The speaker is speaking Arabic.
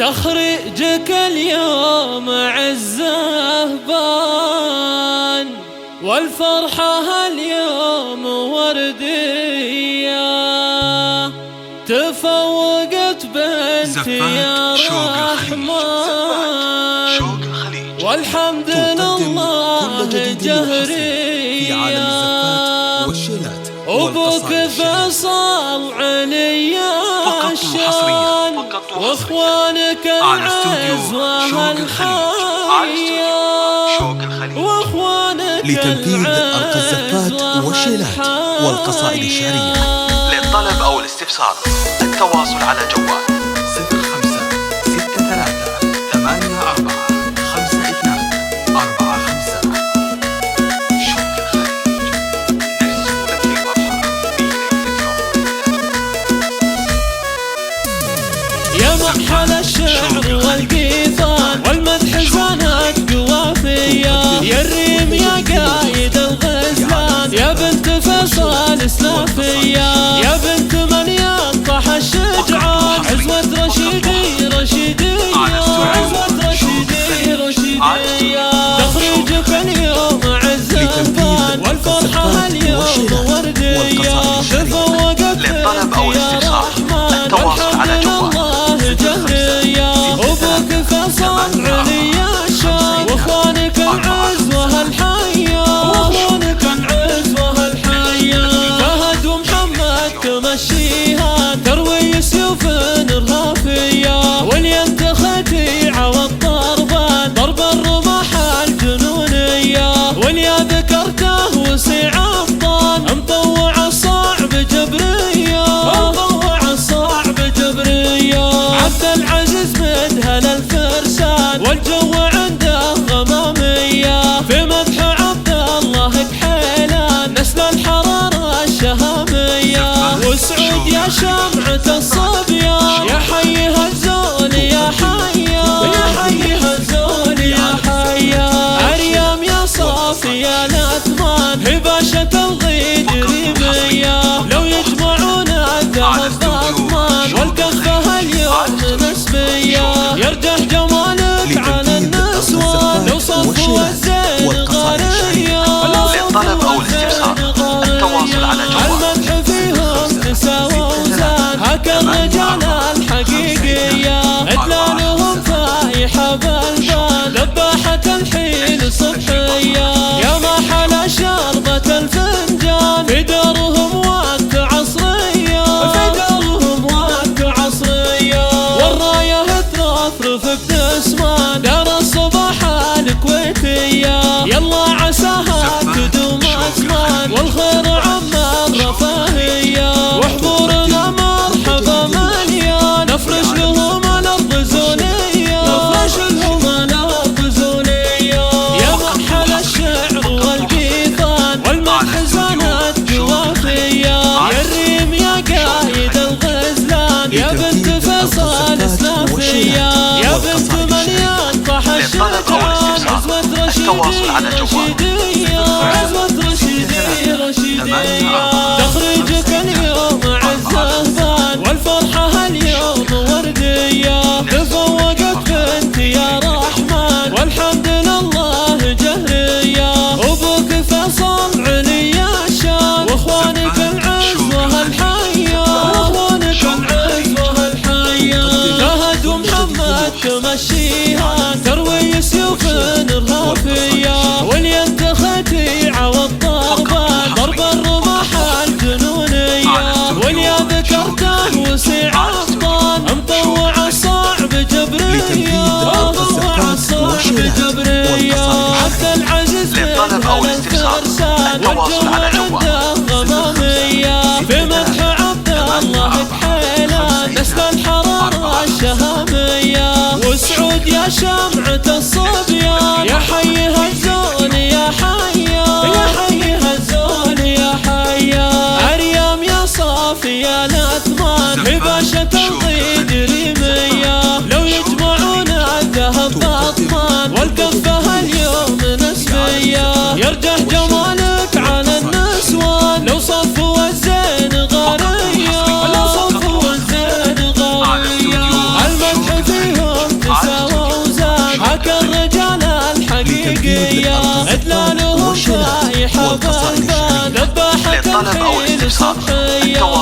تخريجك اليوم عزه بان، والفرحة اليوم وردية، تفوقت بنتي يا رحمن، والحمد لله جهرية. أبوك فيصل علي الشان، واخوانك العز وهالحية، واخوانك لتنفيذ أرقى الزفات والشيلات والقصائد الشعرية. للطلب أو الاستفسار التواصل على جوال 0563845245. شوق الخليج، نرسم لك الفرحة في ليلة يوم يا مرحل الشعر والقيثان، والمدح زانت قوافية، يا الريم يا قايد الغزلان، يا بنت فيصل اسلافية، يا بنت من ينطح الشجعان، عزوة رشيدي رشيدية، عزوة رشيدي رشيدية. تخريجك اليوم عز البان، والفرحة اليوم وردية، تفوقت للطلب أو الاستفسار التواصل على جوال جهرية. أبوك فيصل علي الشان، واخوانك العز وهالحية، واخوانك العز وهالحية. فهد ومحمد تمشيها، تروي سيوف الرافية، ولينتختي عوض ضربان، ضرب الرماح الجنونية، وليا ذكرته وسيع أبطال، مطوع الصعب جبرية، مطوع الصعب جبرية. عبد العزيز مدهن الفرسان، والجو عنده غمامية، في مدح عبد الله كحيلان، نسل الحرارة الشهامية. وسعود يا شمعة الصبيان، يا حي هالزول يا حيا، يا حي هالزول يا حيا. أريم يا صافي يا الأثمان، هباشة الغيد ريمية، لو يجمعون الذهب ضمان، والكفة اليوم نسبية. يرجح جمالك على النسوان، لو صفوا الزين غالية، للطلب أو الاستفسار التواصل على جوال المدح فيهم تساوى وزان، هكا الرجال الحقيقية، إدلالهم فايحة بالبان، ذباحة الحين صبحية. يا ما حلا شربة الفنجان، في دارهم وقت عصرية، في دارهم وقت عصرية. والراية ترفرف بتسمان، دار الصباح الكويتية، يلا عساها تدوم أزمان، والخير عم الرفاهية. وحضورنا مرحبا مليان، نفرش لهم الأرض زولية، نفرش لهم الأرض زولية. يا مرحل الشعر والقيثان، والمدح زانت قوافية، يا الريم يا قايد الغزلان، يا بنت فيصل اسلافية، يا بنت من ينطح الشجعان، عزوة التواصل على جوال رشيدية، عزوة رشيدي رشيدية. تخريجك اليوم عز البان، والفرحة اليوم وردية، تفوقت بنتي يا رحمن، والحمد لله جهرية. أبوك فيصل علي الشان، واخوانك العز وهالحية، واخوانك العز وهالحية. فهد ومحمد تمشيها، تروي سيوف الرافية، ولينتختي عوض ضربان، ضرب الرماح الجنونية، وليا ذكرته وسيع أبطال، مطوع الصعب جبرية، مطوع الصعب جبرية. عبد العزيز للطلب أو الاستفسار التواصل على جوال عنده غمامية، في مدح عبد الله كحيلان، نسل الحرارة الشهامية. وسعود يا شمعة الصبيان، يا حي هالزول يا حيا، يا حي هالزول يا حيا. أريم يا صافي يا الأثمان، هباشة الغيد ريمية، لو يجمعون الذهب ضمان، والكفة اليوم نسبية. يرجح جمالك على النسوان، لو صفوا الزين غالية، لو صفوا الزين غالية. المدح فيهم للطلب أو الاستفسار التواصل